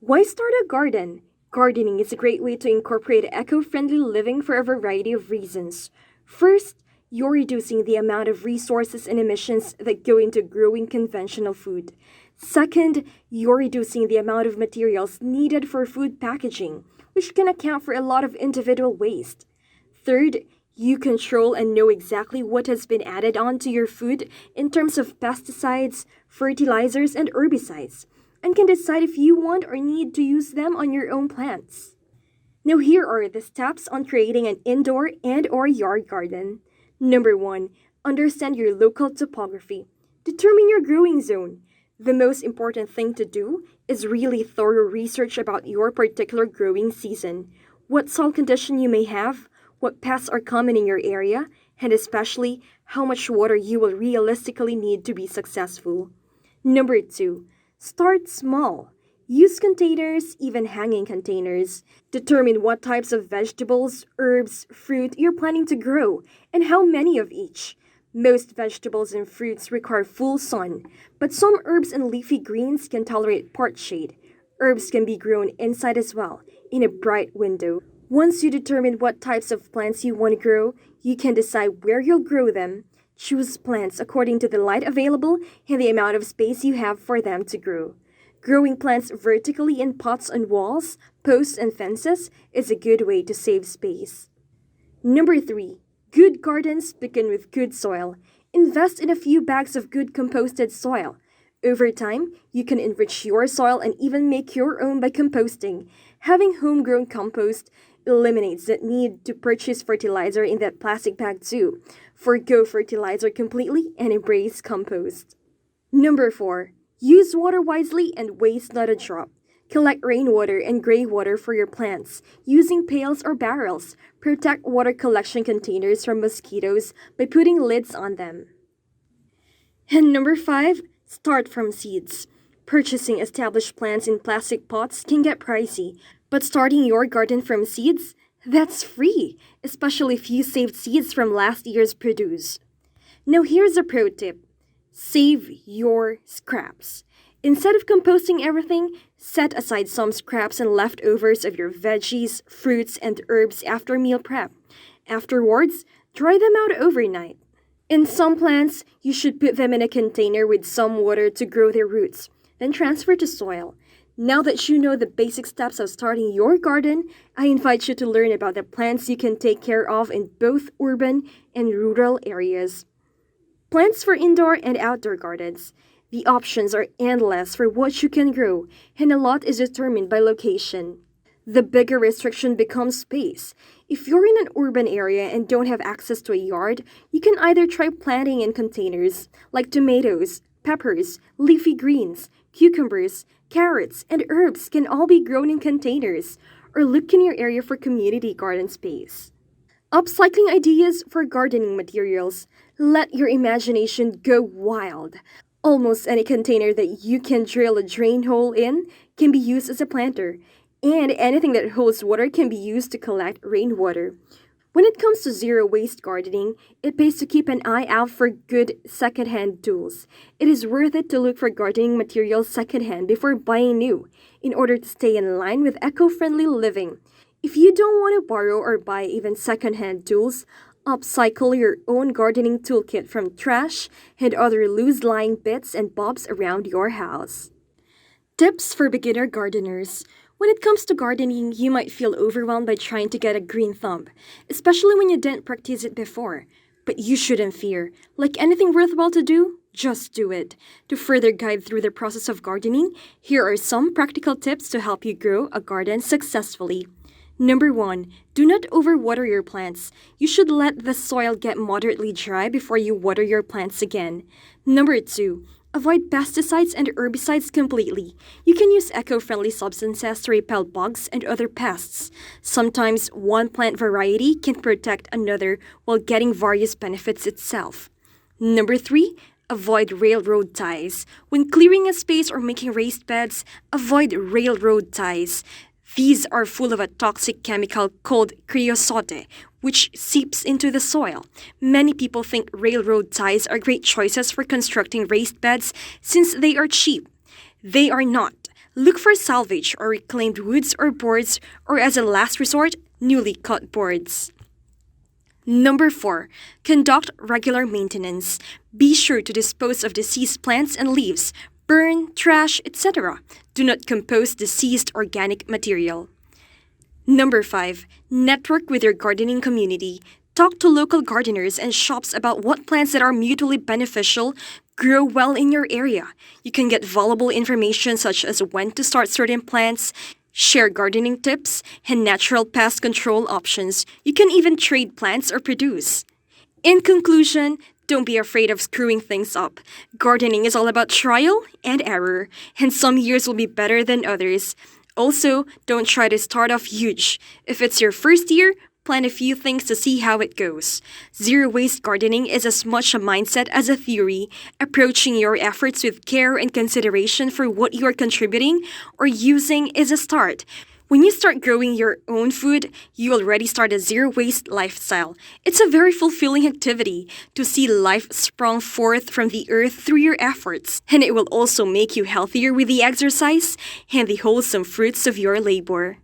Why start a garden? Gardening is a great way to incorporate eco-friendly living for a variety of reasons. First, you're reducing the amount of resources and emissions that go into growing conventional food. Second, you're reducing the amount of materials needed for food packaging, which can account for a lot of individual waste. Third, you control and know exactly what has been added onto your food in terms of pesticides, fertilizers, and herbicides, and can decide if you want or need to use them on your own plants. Now here are the steps on creating an indoor and or yard garden. Number 1, understand your local topography. Determine your growing zone. The most important thing to do is really thorough research about your particular growing season, what soil condition you may have, what pests are common in your area, and especially how much water you will realistically need to be successful. Number 2, start small. Use containers, even hanging containers. Determine what types of vegetables, herbs, fruit you're planning to grow, and how many of each. Most vegetables and fruits require full sun, but some herbs and leafy greens can tolerate part shade. Herbs can be grown inside as well, in a bright window. Once you determine what types of plants you want to grow, you can decide where you'll grow them. Choose plants according to the light available and the amount of space you have for them to grow. Growing plants vertically in pots on walls, posts, and fences is a good way to save space. Number 3. Good gardens begin with good soil. Invest in a few bags of good composted soil. Over time, you can enrich your soil and even make your own by composting. Having homegrown compost eliminates the need to purchase fertilizer in that plastic bag too. Forgo fertilizer completely and embrace compost. Number 4. Use water wisely and waste not a drop. Collect rainwater and gray water for your plants using pails or barrels. Protect water collection containers from mosquitoes by putting lids on them. And number 5, start from seeds. Purchasing established plants in plastic pots can get pricey, but starting your garden from seeds, that's free, especially if you saved seeds from last year's produce. Now here's a pro tip. Save your scraps. Instead of composting everything, set aside some scraps and leftovers of your veggies, fruits, and herbs after meal prep. Afterwards, dry them out overnight. In some plants, you should put them in a container with some water to grow their roots, then transfer to soil. Now that you know the basic steps of starting your garden, I invite you to learn about the plants you can take care of in both urban and rural areas. Plants for indoor and outdoor gardens. The options are endless for what you can grow, and a lot is determined by location. The bigger restriction becomes space. If you're in an urban area and don't have access to a yard, you can either try planting in containers, like tomatoes, peppers, leafy greens, cucumbers, carrots, and herbs can all be grown in containers, or look in your area for community garden space. Upcycling ideas for gardening materials. Let your imagination go wild. Almost any container that you can drill a drain hole in can be used as a planter, and anything that holds water can be used to collect rainwater. When it comes to zero waste gardening, it pays to keep an eye out for good second-hand tools. It is worth it to look for gardening materials second-hand before buying new, in order to stay in line with eco-friendly living. If you don't want to borrow or buy even second-hand tools, upcycle your own gardening toolkit from trash and other loose-lying bits and bobs around your house. Tips for beginner gardeners. When it comes to gardening, you might feel overwhelmed by trying to get a green thumb, especially when you didn't practice it before. But you shouldn't fear. Like anything worthwhile to do, just do it. To further guide through the process of gardening, here are some practical tips to help you grow a garden successfully. Number 1, do not overwater your plants. You should let the soil get moderately dry before you water your plants again. Number 2, avoid pesticides and herbicides completely. You can use eco-friendly substances to repel bugs and other pests. Sometimes one plant variety can protect another while getting various benefits itself. Number 3, avoid railroad ties. When clearing a space or making raised beds, avoid railroad ties. These are full of a toxic chemical called creosote, which seeps into the soil. Many people think railroad ties are great choices for constructing raised beds since they are cheap. They are not. Look for salvage or reclaimed woods or boards, or as a last resort, newly cut boards. Number 4. Conduct regular maintenance. Be sure to dispose of diseased plants and leaves, burn, trash, etc. Do not compost diseased organic material. Number 5. Network with your gardening community. Talk to local gardeners and shops about what plants that are mutually beneficial grow well in your area. You can get valuable information such as when to start certain plants, share gardening tips, and natural pest control options. You can even trade plants or produce. In conclusion, don't be afraid of screwing things up. Gardening is all about trial and error, and some years will be better than others. Also, don't try to start off huge. If it's your first year, plan a few things to see how it goes. Zero-waste gardening is as much a mindset as a theory, approaching your efforts with care and consideration for what you are contributing or using is a start. When you start growing your own food, you already start a zero-waste lifestyle. It's a very fulfilling activity to see life sprung forth from the earth through your efforts, and it will also make you healthier with the exercise and the wholesome fruits of your labor.